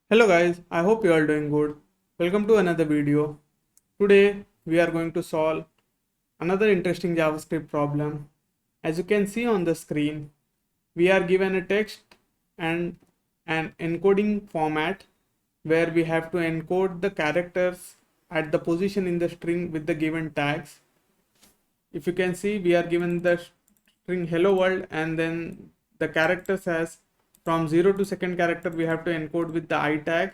Hello guys, I hope you are doing good. Welcome to another video. Today we are going to solve another interesting JavaScript problem. As you can see on the screen, we are given a text and an encoding format where we have to encode the characters at the position in the string with the given tags. If you can see, we are given the string hello world, and then the characters as from 0 to second character we have to encode with the I tag,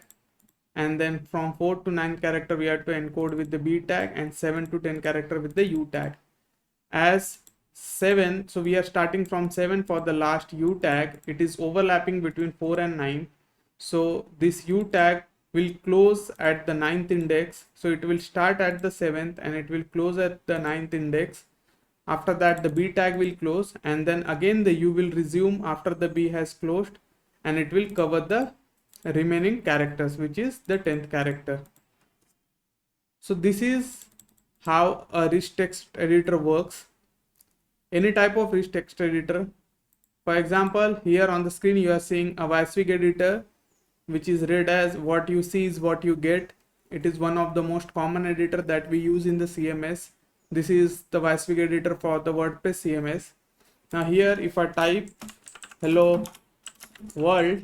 and then from 4 to 9 character we have to encode with the B tag, and 7 to 10 character with the U tag. As 7, so we are starting from 7 for the last U tag. It is overlapping between 4 and 9, so this U tag will close at the ninth index, so it will start at the 7th and it will close at the ninth index. After that the B tag will close, and then again the U will resume after the B has closed, and it will cover the remaining characters, which is the 10th character. So this is how a rich text editor works. Any type of rich text editor. For example, here on the screen you are seeing a WYSIWYG editor, which is read as what you see is what you get. It is one of the most common editor that we use in the CMS. This is the WYSIWYG editor for the WordPress CMS. Now here if I type hello world,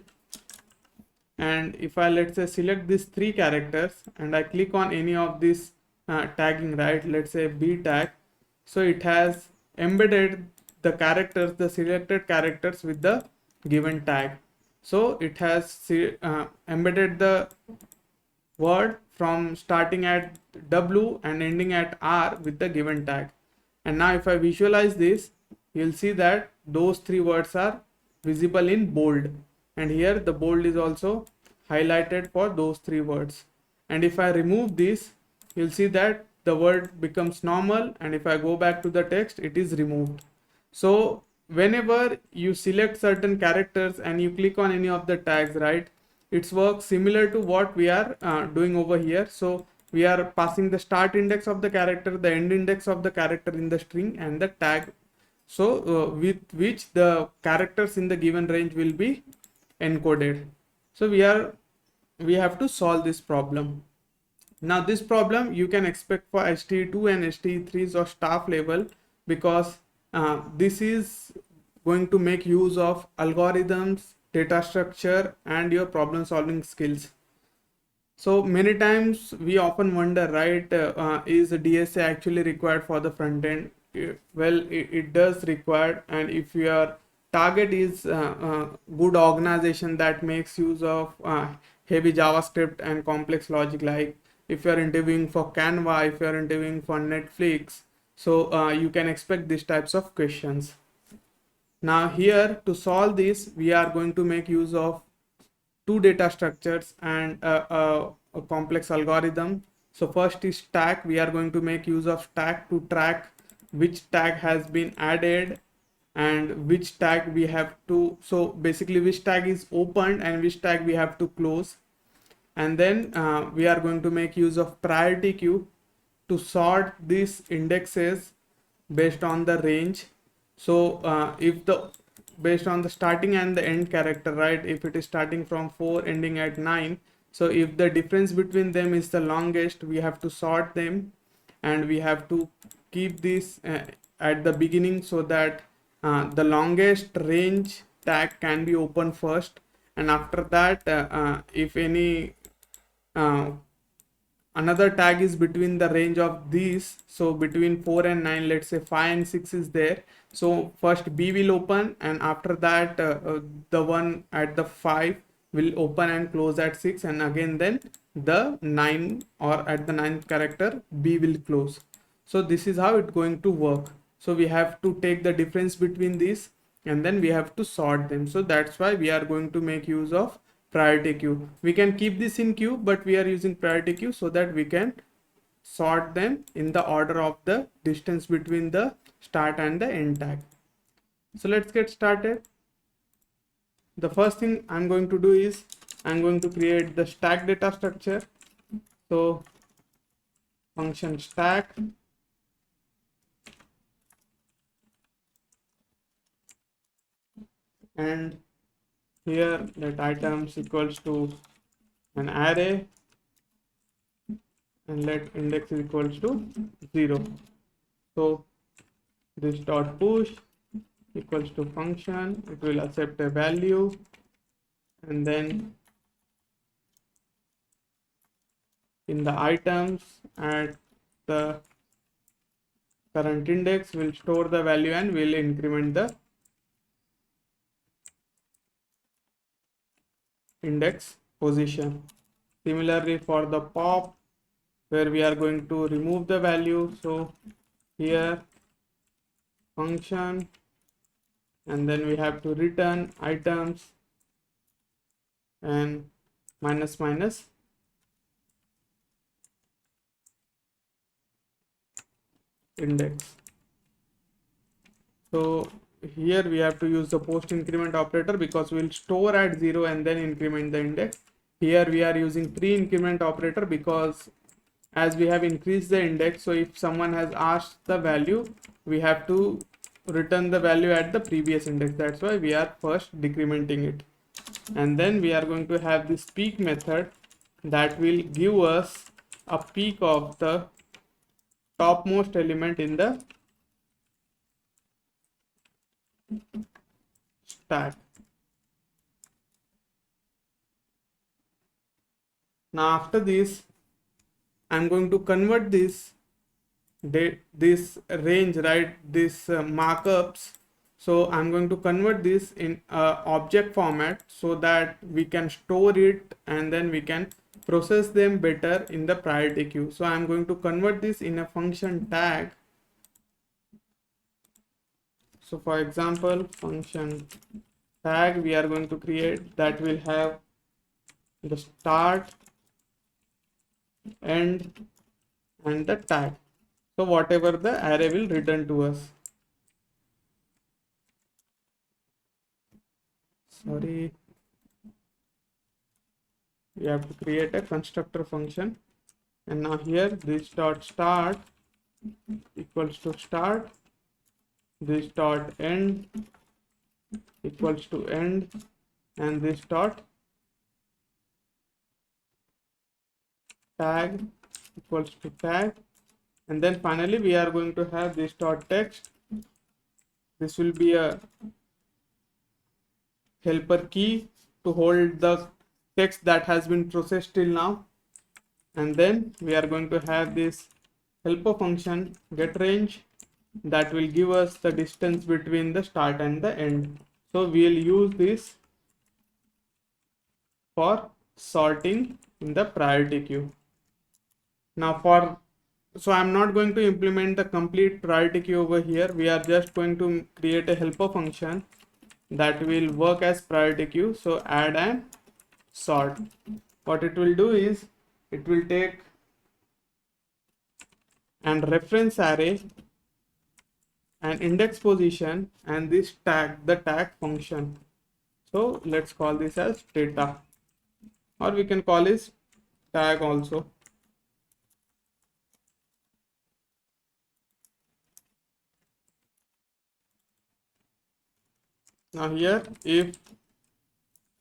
and if I, let's say, select these three characters and I click on any of this tagging, right, let's say B tag, so it has embedded the characters, the selected characters with the given tag. So it has embedded the word from starting at W and ending at R with the given tag. And now if I visualize this, you'll see that those three words are visible in bold, and here the bold is also highlighted for those three words. And if I remove this, you'll see that the word becomes normal, and if I go back to the text, it is removed. So whenever you select certain characters and you click on any of the tags, right, it's works similar to what we are doing over here. So we are passing the start index of the character, the end index of the character in the string, and the tag, so with which the characters in the given range will be encoded. So we have to solve this problem. Now this problem you can expect for HTE2 and HTE3s or staff level, because this is going to make use of algorithms, data structure, and your problem solving skills. So many times we often wonder, right, is DSA actually required for the front end? Well, it does require, and if your target is good organization that makes use of heavy JavaScript and complex logic, like if you are interviewing for Canva, if you are interviewing for Netflix, so you can expect these types of questions. Now here to solve this, we are going to make use of two data structures and a complex algorithm. So first is stack. We are going to make use of stack to track which tag has been added and which tag we have to, so basically which tag is opened and which tag we have to close. And then we are going to make use of priority queue to sort these indexes based on the range. So if the based on the starting and the end character, right, if it is starting from 4 ending at 9, so if the difference between them is the longest, we have to sort them, and we have to keep this at the beginning, so that the longest range tag can be opened first, and after that if any another tag is between the range of these, so between 4 and 9, let's say 5 and 6 is there, so first B will open, and after that the one at the 5 will open and close at 6, and again then the 9 or at the 9th character B will close. So this is how it's going to work. So we have to take the difference between these, and then we have to sort them. So that's why we are going to make use of priority queue. We can keep this in queue, but we are using priority queue so that we can sort them in the order of the distance between the start and the end tag. So let's get started. The first thing I'm going to do is I'm going to create the stack data structure. So function stack, and here let items equals to an array and let index is equals to 0. So this dot push equals to function, it will accept a value, and then in the items at the current index will store the value and will increment the index position. Similarly for the pop, where we are going to remove the value, so here function, and then we have to return items and minus minus index. So here we have to use the post increment operator because we'll store at 0 and then increment the index. Here we are using pre increment operator because as we have increased the index, so if someone has asked the value, we have to return the value at the previous index. That's why we are first decrementing it. And then we are going to have this peak method that will give us a peak of the topmost element in the stack. Now after this, I'm going to convert this range, right, this markups. So I'm going to convert this in object format so that we can store it and then we can process them better in the priority queue. So I'm going to convert this in a function tag. So for example, function tag we are going to create that will have the start, end, and the tag. So whatever the array will return to us. Sorry, we have to create a constructor function, and now here this dot start equals to start, this dot end equals to end, and this dot tag equals to tag, and then finally we are going to have this dot text. This will be a helper key to hold the text that has been processed till now, and then we are going to have this helper function get range that will give us the distance between the start and the end. So we'll use this for sorting in the priority queue. Now so I'm not going to implement the complete priority queue over here. We are just going to create a helper function that will work as priority queue. So add and sort. What it will do is it will take and reference array and index position and this tag, the tag function. So let's call this as data, or we can call this tag also. Now here if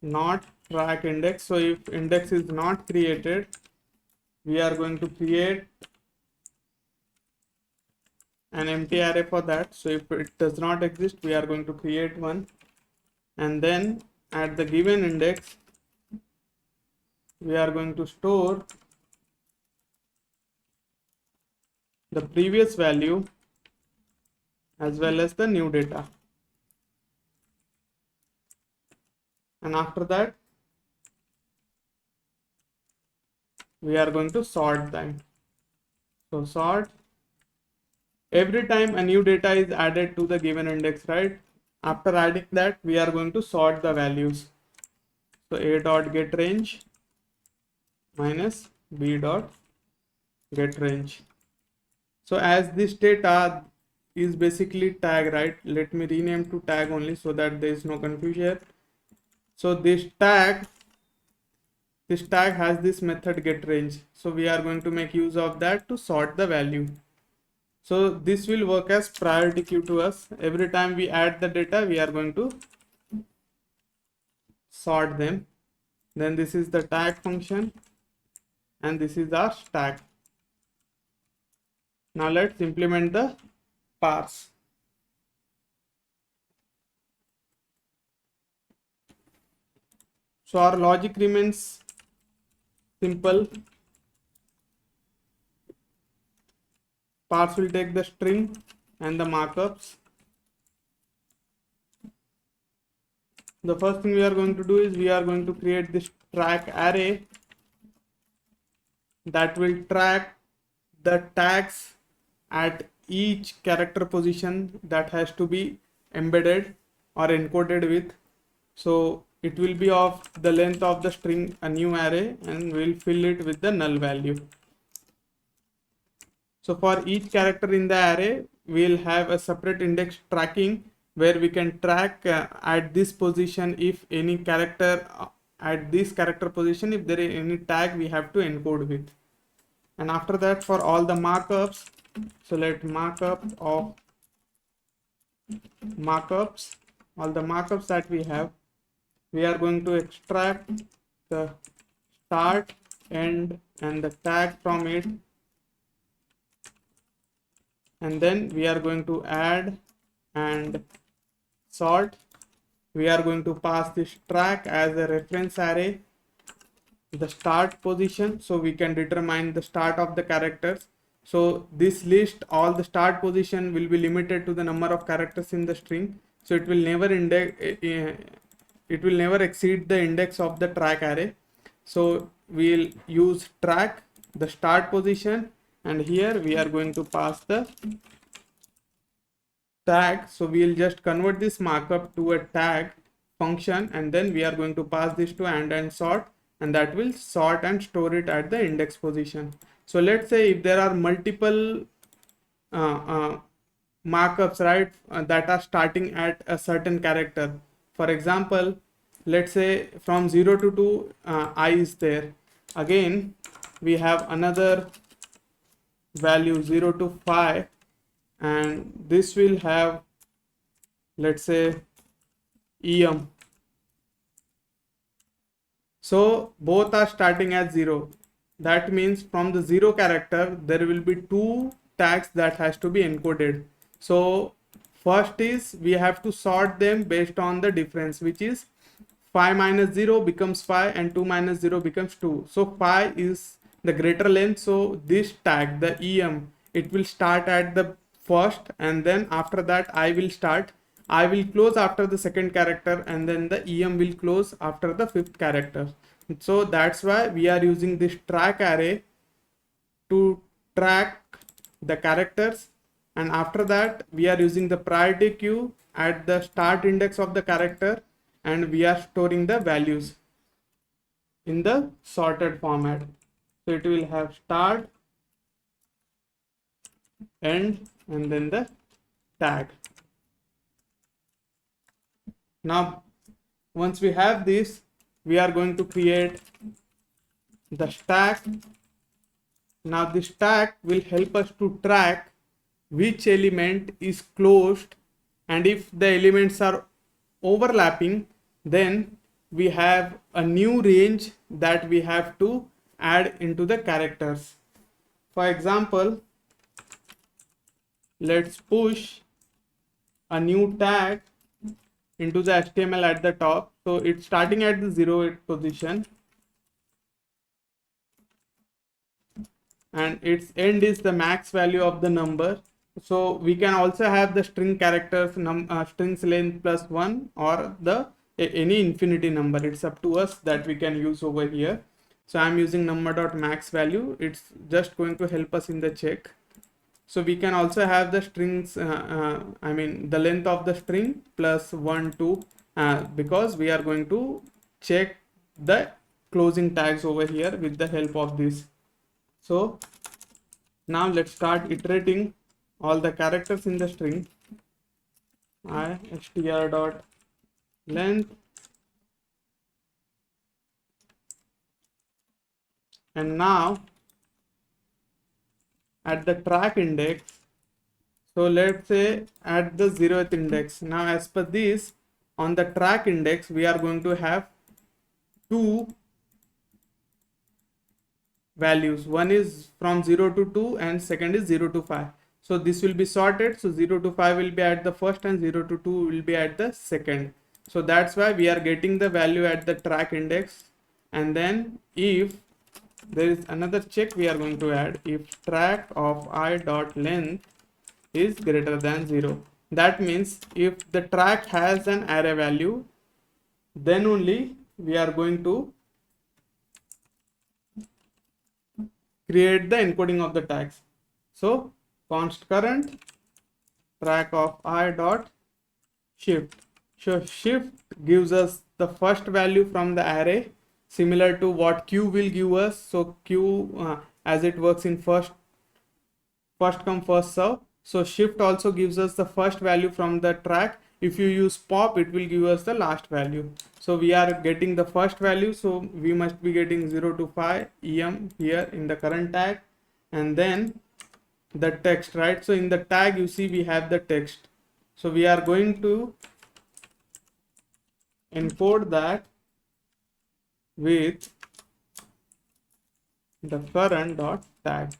not track index, so if index is not created, we are going to create an empty array for that. So if it does not exist, we are going to create one, and then at the given index we are going to store the previous value as well as the new data, and after that we are going to sort them. So sort, every time a new data is added to the given index, right, after adding that we are going to sort the values. So a dot get range minus b dot get range. So as this data is basically tag, right, let me rename to tag only so that there is no confusion. So this tag has this method get range, so we are going to make use of that to sort the value. So this will work as priority queue to us. Every time we add the data, we are going to sort them. Then this is the tag function, and this is our stack. Now let's implement the parse. So our logic remains simple. Parse will take the string and the markups. The first thing we are going to do is we are going to create this track array that will track the tags at each character position that has to be embedded or encoded with. So it will be of the length of the string, a new array, and we'll fill it with the null value. So for each character in the array, we'll have a separate index tracking where we can track at this position if any character at this character position, if there is any tag we have to encode with. And after that, for all the markups, select markup of markups, all the markups that we have, we are going to extract the start, end, and the tag from it, and then we are going to add and sort. We are going to pass this track as a reference array, the start position, so we can determine the start of the characters. So this list, all the start position will be limited to the number of characters in the string, so it will never exceed the index of the track array. So we'll use track, the start position, and here we are going to pass the tag. So we'll just convert this markup to a tag function, and then we are going to pass this to and sort, and that will sort and store it at the index position. So let's say if there are multiple markups, right, that are starting at a certain character. For example, let's say from 0 to 2 I is there. Again, we have another value 0 to 5, and this will have, let's say, em. So both are starting at 0. That means from the 0 character there will be 2 tags that has to be encoded. So first is we have to sort them based on the difference, which is 5 minus 0 becomes 5 and 2 minus 0 becomes 2. So 5 is the greater length, so this tag, the em, it will start at the first, and then after that I will close after the second character, and then the em will close after the fifth character. So that's why we are using this track array to track the characters, and after that we are using the priority queue at the start index of the character, and we are storing the values in the sorted format. So it will have start, end, and then the tag. Now once we have this, we are going to create the stack. Now this stack will help us to track which element is closed, and if the elements are overlapping, then we have a new range that we have to add into the characters. For example, let's push a new tag into the HTML at the top. So it's starting at the 0 position, and its end is the max value of the number. So we can also have the string characters, strings length plus 1, or the any infinity number. It's up to us that we can use over here. So I'm using number.max value. It's just going to help us in the check. So we can also have the strings, the length of the string plus 1, 2, because we are going to check the closing tags over here with the help of this. So now let's start iterating all the characters in the string. Str dot length, and now at the track index, so let's say at the 0th index. Now as per this, on the track index we are going to have 2 values. One is from 0 to 2 and second is 0 to 5. So this will be sorted. So 0 to 5 will be at the first and 0 to 2 will be at the second. So that's why we are getting the value at the track index. And then if there is another check we are going to add, if track of I dot length is greater than 0. That means if the track has an array value, then only we are going to create the encoding of the tags. So const current track of I dot shift. So shift gives us the first value from the array, similar to what Q will give us. So Q as it works in first come first serve. So shift also gives us the first value from the track. If you use pop, it will give us the last value. So we are getting the first value, so we must be getting 0 to 5 em here in the current tag, and then the text, right? So in the tag you see we have the text, so we are going to encode that with the current dot tag,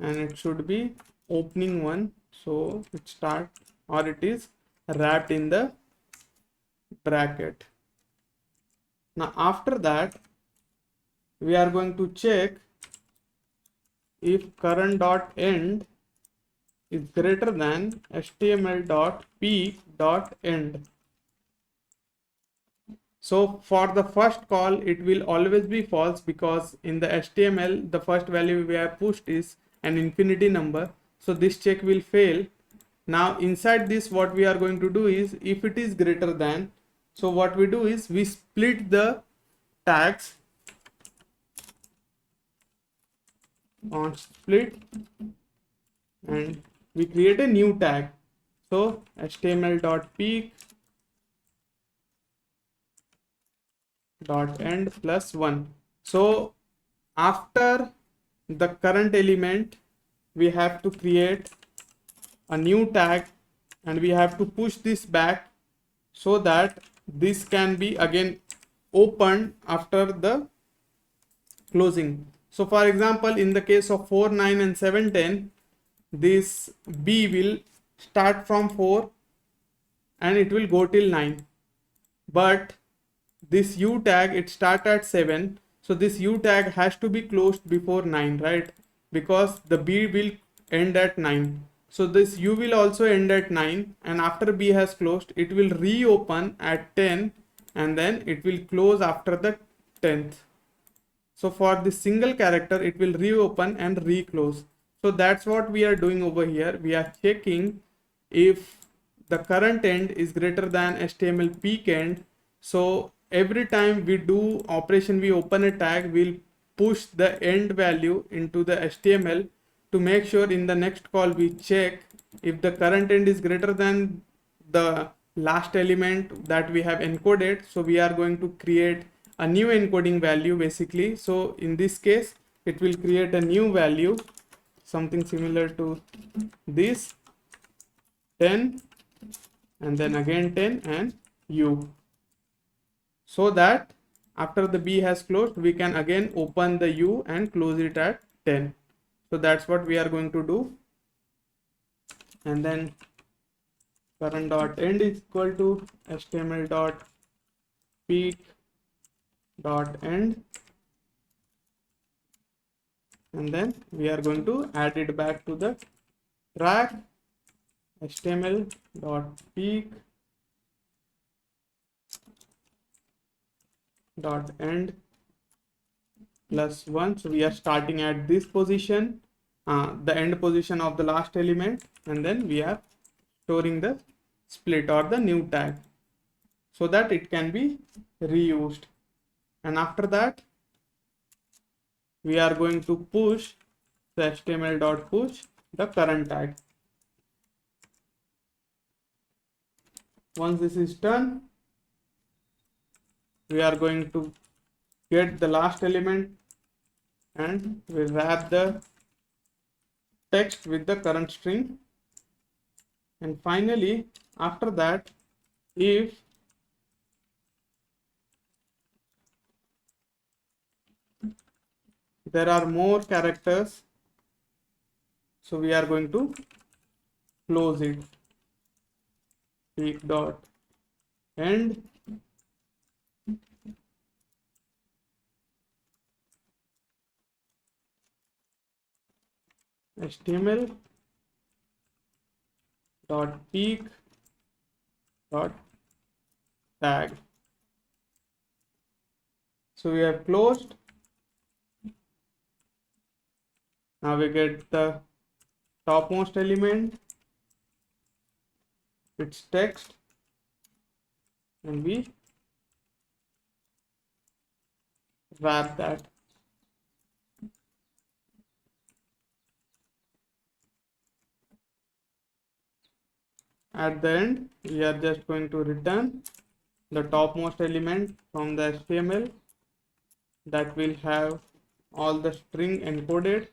and it should be opening one, so it start or it is wrapped in the bracket. Now after that we are going to check if current dot end is greater than html dot peak dot end. So for the first call it will always be false, because in the HTML the first value we have pushed is an infinity number, so this check will fail. Now inside this what we are going to do is, if it is greater than, so what we do is we split the tags on split and we create a new tag. So html.peak dot end plus 1. So after the current element we have to create a new tag and we have to push this back so that this can be again opened after the closing. So for example, in the case of 4, 9 and 7, 10, this B will start from 4 and it will go till 9, but this U tag it start at 7, so this U tag has to be closed before 9, right? Because the B will end at 9, so this U will also end at 9, and after B has closed it will reopen at 10 and then it will close after the 10th. So for this single character it will reopen and reclose. So that's what we are doing over here. We are checking if the current end is greater than HTML peak end. So every time we do operation, we open a tag, we'll push the end value into the HTML to make sure in the next call we check if the current end is greater than the last element that we have encoded. So we are going to create a new encoding value basically. So in this case it will create a new value, something similar to this 10 and then again 10 and U, so that after the B has closed we can again open the U and close it at 10. So that's what we are going to do. And then current dot end is equal to HTML dot peak dot end, and then we are going to add it back to the track HTML dot peak dot end plus 1. So we are starting at this position, the end position of the last element, and then we are storing the split or the new tag so that it can be reused. And after that we are going to push the HTML dot push the current tag. Once this is done, we are going to get the last element and we wrap the text with the current string. And finally after that, if there are more characters, so we are going to close it. Peak dot end HTML dot peak dot tag. So we have closed. Now we get the topmost element, its text, and we wrap that. At the end, we are just going to return the topmost element from the HTML that will have all the string encoded.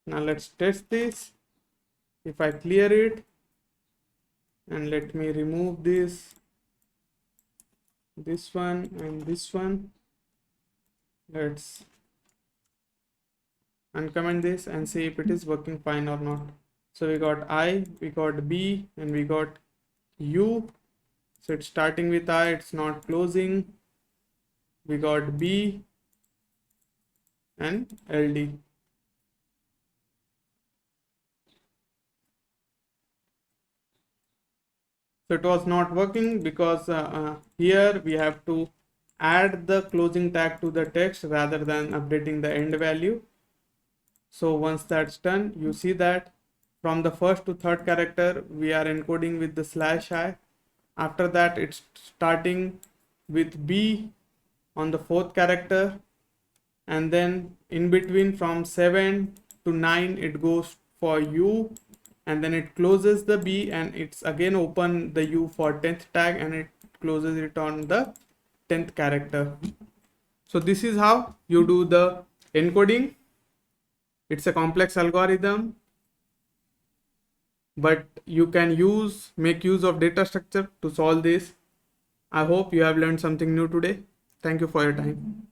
Now let's test this. If I clear it, and let me remove this one and this one, let's uncomment this and see if it is working fine or not. So we got I, we got B, and we got U. So it's starting with I, it's not closing. We got B and LD. So it was not working because here we have to add the closing tag to the text rather than updating the end value. So once that's done, you see that from the first to third character we are encoding with the /I. After that it's starting with B on the fourth character, and then in between from 7 to 9 it goes for U, and then it closes the B and it's again open the U for 10th tag and it closes it on the 10th character. So this is how you do the encoding. It's a complex algorithm, but you can make use of data structure to solve this. I hope you have learned something new today. Thank you for your time.